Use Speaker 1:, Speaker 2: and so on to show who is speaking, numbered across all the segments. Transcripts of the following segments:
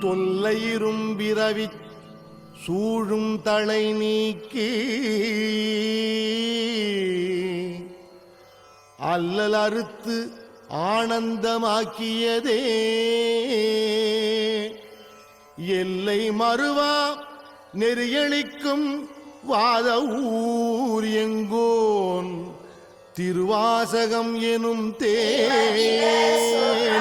Speaker 1: தொல்லையிரும் விரவி சூழும் தலை நீக்கி அல்லல் அறுத்து ஆனந்தமாக்கியதே எல்லை மறுவா நெறியளிக்கும் வாத ஊர் எங்கோன் திருவாசகம் எனும் தேன்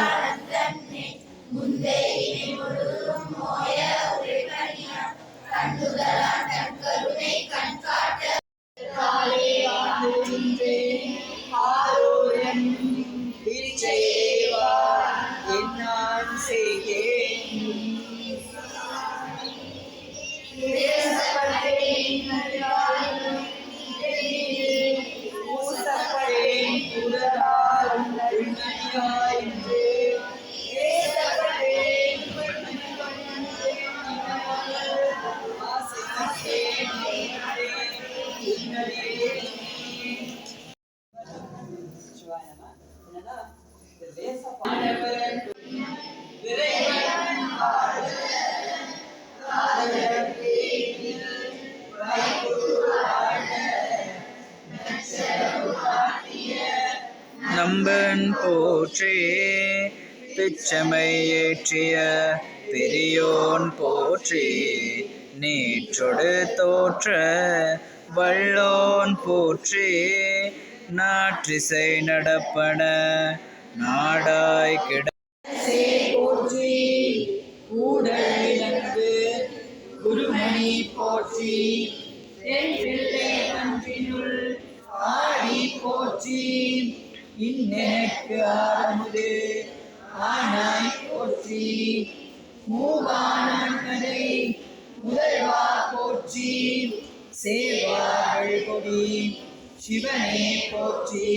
Speaker 2: நம்பன் போற்றே பிச்சமை ஏற்றிய பெரியோன் போற்றே நேற்றொடு தோற்ற வல்லோன் போற்றே நாற்றிசை நடப்பன நாடாய் கிட
Speaker 3: போற்றி கூடலிழந்து குருமணி போற்றி என் பிள்ளை அன்பினுள் ஆடி போற்றி இன்னெனக்கு ஆரமுது ஆனாய் போற்றி மூவானரை முதல்வா போற்றி சேவாள் கொடி சிவனே போற்றி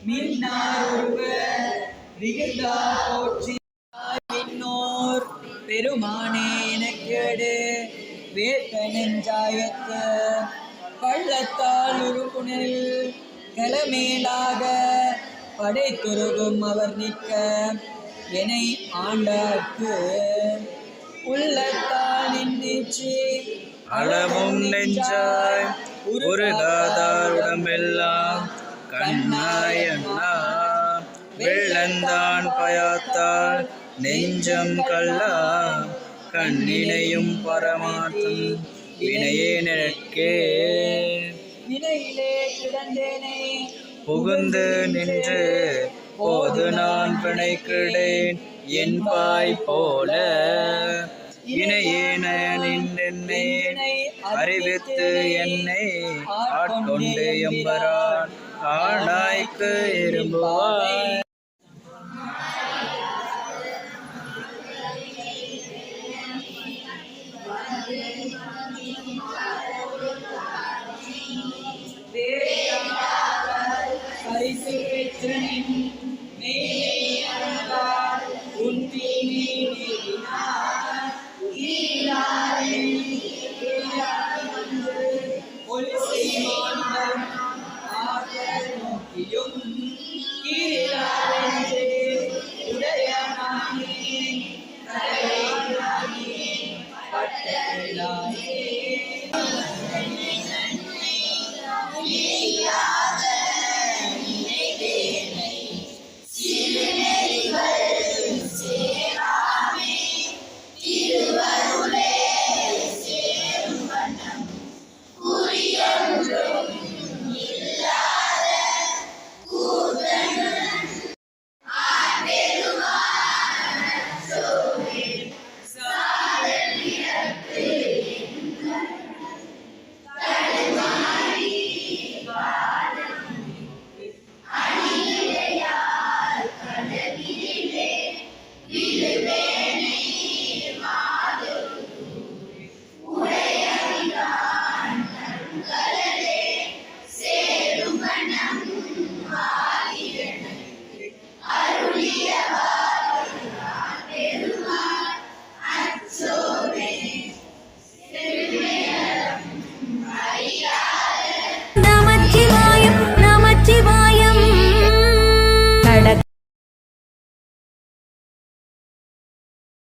Speaker 3: மின்னாருவ விகிதா போற்றி இன்னோர் பெருமானே எனக்கேடு வேட்ட நெஞ்சாயத்த கள்ளத்தால் உருகுணில் கலமேலாக படைத்துருகும் அவர் நிற்க என்னை ஆண்டாக்கு உள்ளத்தால் நின்றிச்சு
Speaker 2: அளவும் நெஞ்சாய் உருகாதார் உடம்பெல்லாம் கண்ணாயண்ணா வெள்ளந்தான் பயாத்தால் நெஞ்சம் கல்லா கண்ணினையும் பரமாற்றும் வினையே நிற்கே
Speaker 3: வினையிலே கிடந்தேனே
Speaker 2: புகுந்து நின்று போது நான் பிணைக்கிடேன் என் பாய் போல இணையேன நின்றென்னை அறிவித்து என்னை ஆட்கொண்டு எம்பரான் ஆனாய்க்கு இரும்புவாய்.